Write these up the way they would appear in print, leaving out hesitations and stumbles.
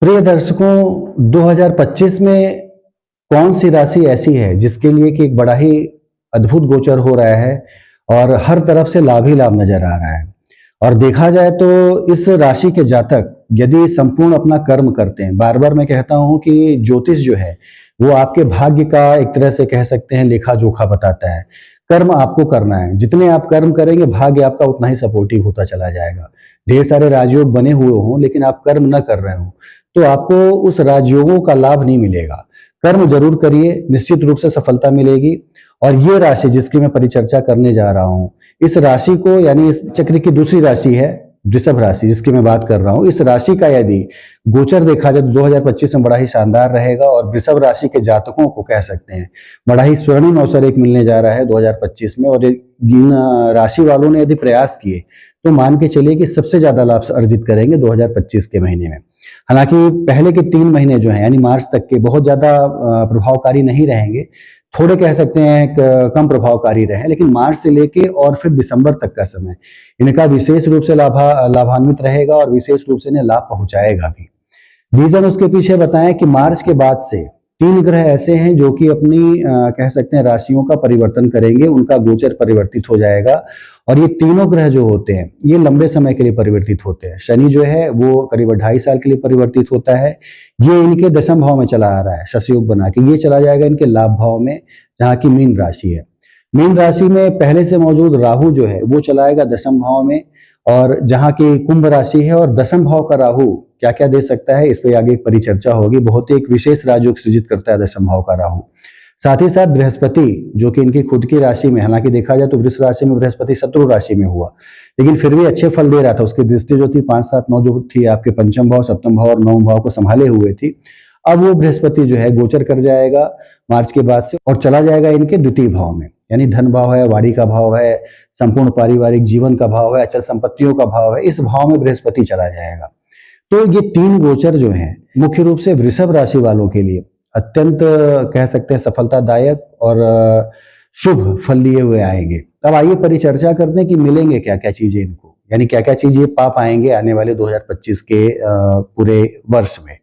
प्रिय दर्शकों, 2025 में कौन सी राशि ऐसी है जिसके लिए कि एक बड़ा ही अद्भुत गोचर हो रहा है और हर तरफ से लाभ ही लाभ नजर आ रहा है। और देखा जाए तो इस राशि के जातक यदि संपूर्ण अपना कर्म करते हैं, बार बार मैं कहता हूं कि ज्योतिष जो है वो आपके भाग्य का एक तरह से कह सकते हैं लेखा जोखा बताता है। कर्म आपको करना है, जितने आप कर्म करेंगे भाग्य आपका उतना ही सपोर्टिव होता चला जाएगा। ढेर सारे राजयोग बने हुए हों लेकिन आप कर्म न कर रहे हो तो आपको उस राजयोगों का लाभ नहीं मिलेगा। कर्म जरूर करिए, निश्चित रूप से सफलता मिलेगी। और ये राशि जिसकी मैं परिचर्चा करने जा रहा हूं, इस राशि को यानी इस चक्र की दूसरी राशि है वृषभ राशि जिसकी मैं बात कर रहा हूं। इस राशि का यदि गोचर देखा जाए तो 2025 में बड़ा ही शानदार रहेगा और वृषभ राशि के जातकों को कह सकते हैं बड़ा ही स्वर्णिम अवसर एक मिलने जा रहा है 2025 में। और इन राशि वालों ने यदि प्रयास किए तो मान के चलिए कि सबसे ज्यादा लाभ अर्जित करेंगे 2025 के महीने में। हालांकि पहले के 3 महीने जो हैं यानी मार्च तक के बहुत ज्यादा प्रभावकारी नहीं रहेंगे, थोड़े कह सकते हैं कम प्रभावकारी रहे, लेकिन मार्च से लेके और फिर दिसंबर तक का समय इनका विशेष रूप से लाभान्वित रहेगा और विशेष रूप से इन्हें लाभ पहुंचाएगा भी। रीजन उसके पीछे बताएं कि मार्च के बाद से 3 ग्रह ऐसे हैं जो कि अपनी कह सकते हैं राशियों का परिवर्तन करेंगे, उनका गोचर परिवर्तित हो जाएगा। और ये तीनों ग्रह जो होते हैं ये लंबे समय के लिए परिवर्तित होते हैं। शनि जो है वो करीब 2.5 साल के लिए परिवर्तित होता है। ये इनके दशम भाव में चला आ रहा है, शश योग बना के ये चला जाएगा इनके लाभ भाव में, जहाँ की मीन राशि है। मीन राशि में पहले से मौजूद राहु जो है वो चलाएगा दशम भाव में, और जहाँ की कुंभ राशि है। और दशम भाव का राहु क्या क्या दे सकता है इस पे आगे एक परिचर्चा होगी। बहुत ही एक विशेष राजयोग सृजित करता है दशम भाव का राहु। साथ ही साथ बृहस्पति जो कि इनकी खुद की राशि में, हालांकि देखा जाए तो वृष राशि में बृहस्पति शत्रु राशि में हुआ, लेकिन फिर भी अच्छे फल दे रहा था। उसकी दृष्टि जो थी 5, 7, 9 जो थी आपके पंचम भाव, सप्तम भाव और नवम भाव को संभाले हुए थी। अब वो बृहस्पति जो है गोचर कर जाएगा मार्च के बाद से और चला जाएगा इनके द्वितीय भाव में, यानी धन भाव है, वाणी का भाव है, संपूर्ण पारिवारिक जीवन का भाव है, अचल संपत्तियों का भाव है। इस भाव में बृहस्पति चला जाएगा। तो ये 3 गोचर जो हैं मुख्य रूप से वृषभ राशि वालों के लिए अत्यंत कह सकते हैं सफलतादायक और शुभ फल लिए हुए आएंगे। अब आइए परिचर्चा करते हैं कि मिलेंगे क्या क्या चीजें इनको, यानी क्या क्या चीज ये पा पाएंगे आने वाले 2025 के पूरे वर्ष में।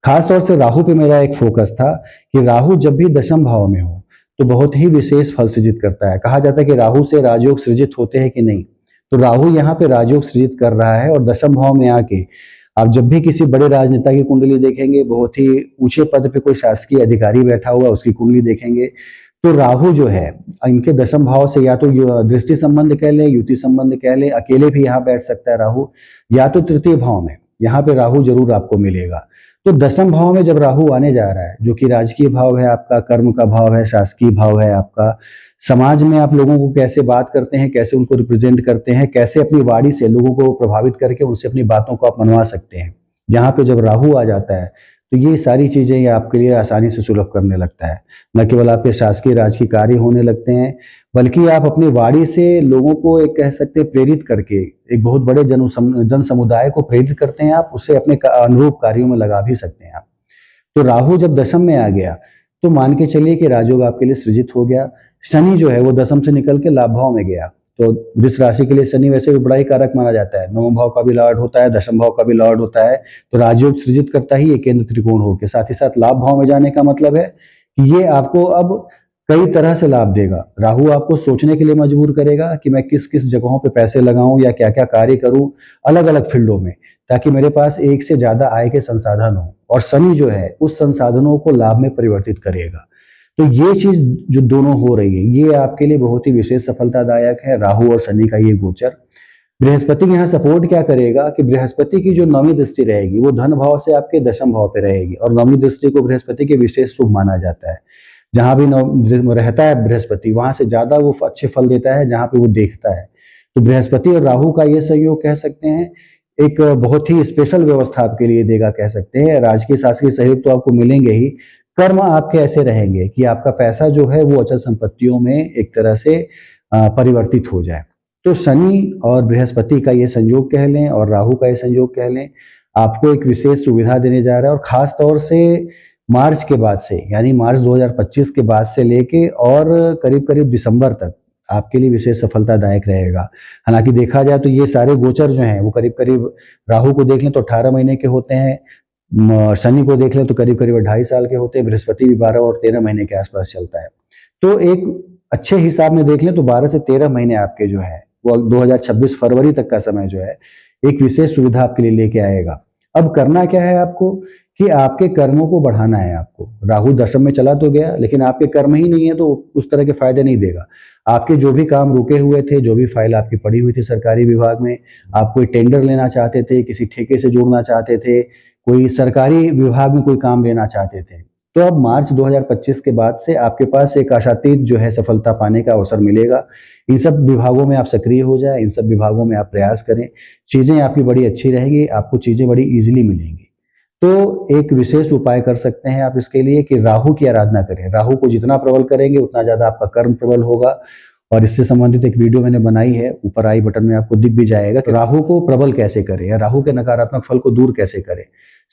खास तौर से राहु पे मेरा एक फोकस था कि राहु जब भी दशम भाव में हो तो बहुत ही विशेष फल सृजित करता है। कहा जाता है कि राहु से राजयोग सृजित होते हैं कि नहीं, तो राहु यहाँ पे राजयोग सृजित कर रहा है। और दशम भाव में आके आप जब भी किसी बड़े राजनेता की कुंडली देखेंगे, बहुत ही ऊंचे पद पे कोई शासकीय अधिकारी बैठा हुआ उसकी कुंडली देखेंगे, तो राहु जो है इनके दशम भाव से या तो दृष्टि संबंध कह लें, युति संबंध कह लें, अकेले भी यहाँ बैठ सकता है राहु, या तो तृतीय भाव में यहाँ पे राहु जरूर आपको मिलेगा। तो दशम भाव में जब राहु आने जा रहा है, जो कि राजकीय भाव है आपका, कर्म का भाव है, शासकीय भाव है आपका, समाज में आप लोगों को कैसे बात करते हैं, कैसे उनको रिप्रेजेंट करते हैं, कैसे अपनी वाणी से लोगों को प्रभावित करके उनसे अपनी बातों को आप मनवा सकते हैं, यहाँ पे जब राहु आ जाता है तो ये सारी चीजें ये आपके लिए आसानी से सुलभ करने लगता है। न केवल आपके शासकीय राजकीय कार्य होने लगते हैं, बल्कि आप अपनी वाणी से लोगों को एक कह सकते हैं प्रेरित करके एक बहुत बड़े जन समुदाय को प्रेरित करते हैं आप, उसे अपने अनुरूप कार्यों में लगा भी सकते हैं आप। तो राहु जब दशम में आ गया तो मान के चलिए कि राजयोग आपके लिए सृजित हो गया। शनि जो है वो दशम से निकल के लाभ भाव में गया, तो वृष राशि के लिए शनि वैसे भी बड़ा ही कारक माना जाता है। नवम भाव का भी लॉर्ड होता है, दशम भाव का भी लॉर्ड होता है, तो राजयोग सृजित करता ही ये केंद्र त्रिकोण होकर। साथ ही साथ लाभ भाव में जाने का मतलब है कि ये आपको अब कई तरह से लाभ देगा। राहु आपको सोचने के लिए मजबूर करेगा कि मैं किस किस जगहों पे पैसे लगाऊं या क्या क्या कार्य करूं अलग अलग फील्डों में, ताकि मेरे पास एक से ज्यादा आय के संसाधन हो। और शनि जो है उस संसाधनों को लाभ में परिवर्तित करेगा। तो ये चीज जो दोनों हो रही है ये आपके लिए बहुत ही विशेष सफलतादायक है, राहु और शनि का ये गोचर। बृहस्पति यहाँ सपोर्ट क्या करेगा कि बृहस्पति की जो नौवीं दृष्टि रहेगी वो धन भाव से आपके दशम भाव पे रहेगी, और नौवीं दृष्टि को बृहस्पति के विशेष शुभ माना जाता है। जहां भी रहता है बृहस्पति वहां से ज्यादा वो अच्छे फल देता है जहां पे वो देखता है। तो बृहस्पति और राहु का ये सहयोग कह सकते हैं एक बहुत ही स्पेशल व्यवस्था आपके लिए देगा, कह सकते हैं। राजकीय शासकीय सहयोग तो आपको मिलेंगे ही, कर्म आपके ऐसे रहेंगे कि आपका पैसा जो है वो अचल संपत्तियों में एक तरह से परिवर्तित हो जाए। तो शनि और बृहस्पति का ये संयोग कह लें और राहु का ये संयोग कह लें, आपको एक विशेष सुविधा देने जा रहा है। और खास तौर से मार्च के बाद से, यानी मार्च 2025 के बाद से लेके और करीब करीब दिसंबर तक आपके लिए विशेष सफलतादायक रहेगा। हालांकि देखा जाए तो ये सारे गोचर जो हैं वो करीब करीब राहु को देख लें तो 18 महीने के होते हैं, शनि को देख लें तो करीब करीब 2.5 साल के होते हैं, बृहस्पति भी 12 और 13 महीने के आसपास चलता है। तो एक अच्छे हिसाब में देख लें तो 12 से 13 महीने आपके जो है वो 2026 फरवरी तक का समय जो है एक विशेष सुविधा आपके लिए लेके आएगा। अब करना क्या है आपको कि आपके कर्मों को बढ़ाना है आपको। राहु दशम में चला तो गया, लेकिन आपके कर्म ही नहीं है तो उस तरह के फायदे नहीं देगा। आपके जो भी काम रुके हुए थे, जो भी फाइल आपकी पड़ी हुई थी सरकारी विभाग में, आप कोई टेंडर लेना चाहते थे, किसी ठेके से जुड़ना चाहते थे, कोई सरकारी विभाग में कोई काम लेना चाहते थे, तो अब मार्च 2025 के बाद से आपके पास एक आशातीत जो है सफलता पाने का अवसर मिलेगा। इन सब विभागों में आप सक्रिय हो जाए, इन सब विभागों में आप प्रयास करें, चीजें आपकी बड़ी अच्छी रहेंगी, आपको चीजें बड़ी इजीली मिलेंगी। तो एक विशेष उपाय कर सकते हैं आप इसके लिए कि राहु की आराधना करें। राहु को जितना प्रबल करेंगे उतना ज्यादा आपका कर्म प्रबल होगा। और इससे संबंधित एक वीडियो मैंने बनाई है, ऊपर आई बटन में आपको दिख भी जाएगा कि राहु को प्रबल कैसे करें या राहु के नकारात्मक फल को दूर कैसे करें।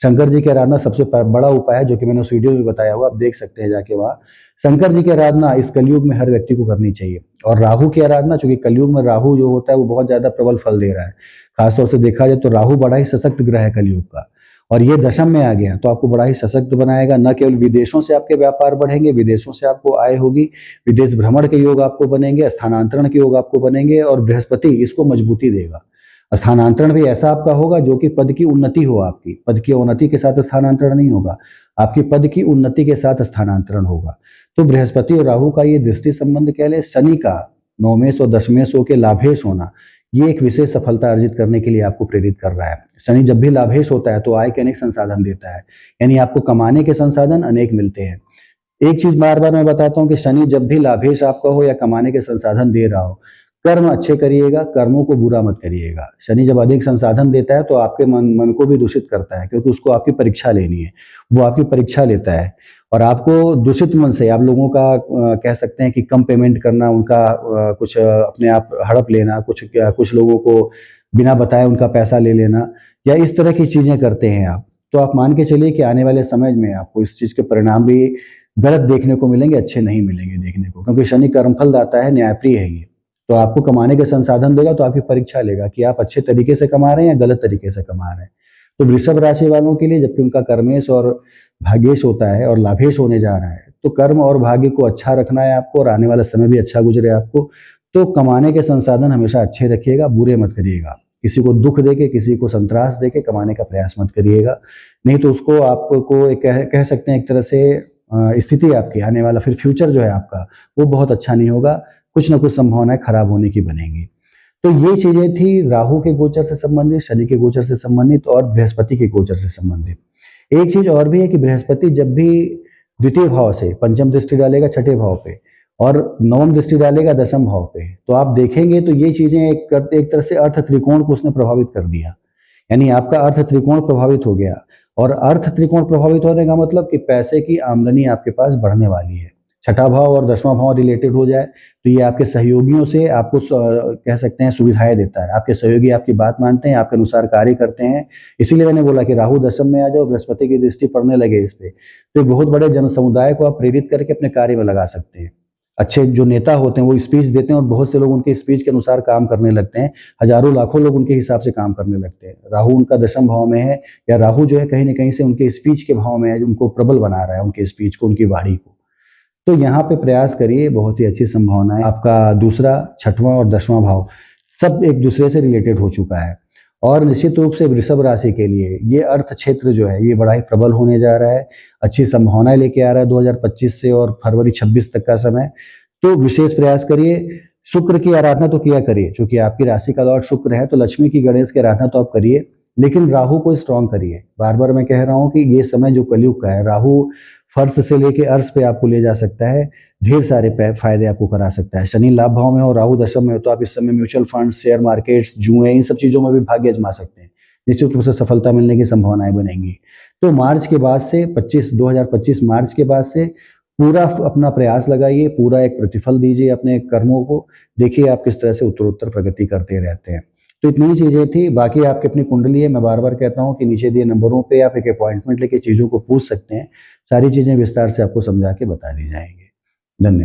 शंकर जी की आराधना सबसे बड़ा उपाय है, जो कि मैंने उस वीडियो में बताया हुआ, आप देख सकते हैं जाके वहाँ। शंकर जी की आराधना इस कलयुग में हर व्यक्ति को करनी चाहिए। और राहु की आराधना, चूंकि कलयुग में राहु जो होता है वो बहुत ज्यादा प्रबल फल दे रहा है। खासतौर से देखा जाए तो राहु बड़ा ही सशक्त ग्रह है कलयुग का, और ये दशम में आ गया तो आपको बड़ा ही सशक्त बनाएगा। न केवल विदेशों से आपके व्यापार बढ़ेंगे, विदेशों से आपको आय होगी, विदेश भ्रमण के योग आपको बनेंगे, स्थानांतरण के योग आपको बनेंगे, और बृहस्पति इसको मजबूती देगा। स्थानांतरण भी ऐसा आपका होगा जो कि पद की उन्नति हो। आपकी पद की उन्नति के साथ स्थानांतरण नहीं होगा, आपकी पद की उन्नति के साथ स्थानांतरण होगा। तो बृहस्पति और राहु का ये दृष्टि संबंध कह ले, शनि का नौमेश और दशमेश होकर लाभेश होना, ये एक विशेष सफलता अर्जित करने के लिए आपको प्रेरित कर रहा है। शनि जब भी लाभेश होता है तो आय के अनेक संसाधन देता है, यानी आपको कमाने के संसाधन अनेक मिलते हैं। एक चीज बार बार मैं बताता हूँ कि शनि जब भी लाभेश आपका हो या कमाने के संसाधन दे रहा हो, कर्म अच्छे करिएगा, कर्मों को बुरा मत करिएगा। शनि जब अधिक संसाधन देता है तो आपके मन को भी दूषित करता है, क्योंकि उसको आपकी परीक्षा लेनी है, वो आपकी परीक्षा लेता है। और आपको दूषित मन से आप लोगों का कह सकते हैं कि कम पेमेंट करना, उनका कुछ अपने आप हड़प लेना, कुछ लोगों को बिना बताए उनका पैसा ले लेना, या इस तरह की चीजें करते हैं आप, तो आप मान के चलिए कि आने वाले समय में आपको इस चीज के परिणाम भी गलत देखने को मिलेंगे, अच्छे नहीं मिलेंगे देखने को, क्योंकि शनि कर्मफल दाता है, न्यायप्रिय है ये। तो आपको कमाने के संसाधन देगा तो आपकी परीक्षा लेगा कि आप अच्छे तरीके से कमा रहे हैं या गलत तरीके से कमा रहे हैं। तो वृषभ राशि वालों के लिए, जबकि उनका कर्मेश और भाग्येश होता है और लाभेश होने जा रहा है, तो कर्म और भाग्य को अच्छा रखना है आपको, और आने वाला समय भी अच्छा गुजरे आपको। तो कमाने के संसाधन हमेशा अच्छे रखिएगा, बुरे मत करिएगा। किसी को दुख देके, किसी को संतरास देके कमाने का प्रयास मत करिएगा, नहीं तो उसको आपको कह सकते हैं एक तरह से स्थिति आपकी आने वाला फिर फ्यूचर जो है आपका वो बहुत अच्छा नहीं होगा, कुछ ना कुछ संभावनाएं खराब होने की बनेंगी। तो ये चीजें थी राहु के गोचर से संबंधित, शनि के गोचर से संबंधित और बृहस्पति के गोचर से संबंधित। एक चीज और भी है कि बृहस्पति जब भी द्वितीय भाव से पंचम दृष्टि डालेगा छठे भाव पे, और नवम दृष्टि डालेगा दशम भाव पे, तो आप देखेंगे तो ये चीजें एक तरह से अर्थ त्रिकोण को उसने प्रभावित कर दिया, यानी आपका अर्थ त्रिकोण प्रभावित हो गया। और अर्थ त्रिकोण प्रभावित होने का मतलब कि पैसे की आमदनी आपके पास बढ़ने वाली है। छठा भाव और दसवां भाव रिलेटेड हो जाए तो ये आपके सहयोगियों से आपको कह सकते हैं सुविधाएं देता है। आपके सहयोगी आपकी बात मानते हैं, आपके अनुसार कार्य करते हैं। इसीलिए मैंने बोला कि राहु दशम में आ जाओ, बृहस्पति की दृष्टि पड़ने लगे इस पे, तो बहुत बड़े जन समुदाय को आप प्रेरित करके अपने कार्य में लगा सकते हैं। अच्छे जो नेता होते हैं वो स्पीच देते हैं और बहुत से लोग उनके स्पीच के अनुसार काम करने लगते हैं, हजारों लाखों लोग उनके हिसाब से काम करने लगते हैं। राहु उनका दशम भाव में है, या राहु जो है कहीं ना कहीं से उनके स्पीच के भाव में है, उनको प्रबल बना रहा है, उनके स्पीच को, उनकी वाणी को। तो यहाँ पे प्रयास करिए, बहुत ही अच्छी संभावना है। आपका दूसरा, छठवां और दसवां भाव सब एक दूसरे से रिलेटेड हो चुका है। और निश्चित रूप से वृषभ राशि के लिए ये अर्थ क्षेत्र जो है ये बड़ा ही प्रबल होने जा रहा है, अच्छी संभावनाएं लेके आ रहा है 2025 से और फरवरी 26 तक का समय। तो विशेष प्रयास करिए, शुक्र की आराधना तो किया करिए, क्योंकि आपकी राशि का लॉर्ड शुक्र है, तो लक्ष्मी की, गणेश की आराधना तो आप करिए, लेकिन राहु को स्ट्रॉन्ग करिए। बार बार मैं कह रहा हूँ कि ये समय जो कलयुग का है, राहु फर्श से लेके अर्श पे आपको ले जा सकता है, ढेर सारे फायदे आपको करा सकता है। शनि लाभ भाव में हो, राहु दशम में हो, तो आप इस समय म्यूचुअल फंड, शेयर मार्केट्स, जुए, इन सब चीजों में भी भाग्य आजमा सकते हैं। निश्चित रूप से सफलता मिलने की संभावनाएं बनेंगी। तो मार्च के बाद से 2025 मार्च के बाद से पूरा अपना प्रयास लगाइए, पूरा एक प्रतिफल दीजिए अपने कर्मों को, देखिए आप किस तरह से उत्तरोत्तर प्रगति करते रहते हैं। तो इतनी ही चीजें थी, बाकी आपकी अपनी कुंडली है। मैं बार बार कहता हूँ कि नीचे दिए नंबरों पे आप एक अपॉइंटमेंट लेके चीजों को पूछ सकते हैं, सारी चीजें विस्तार से आपको समझा के बता दी जाएंगी। धन्यवाद।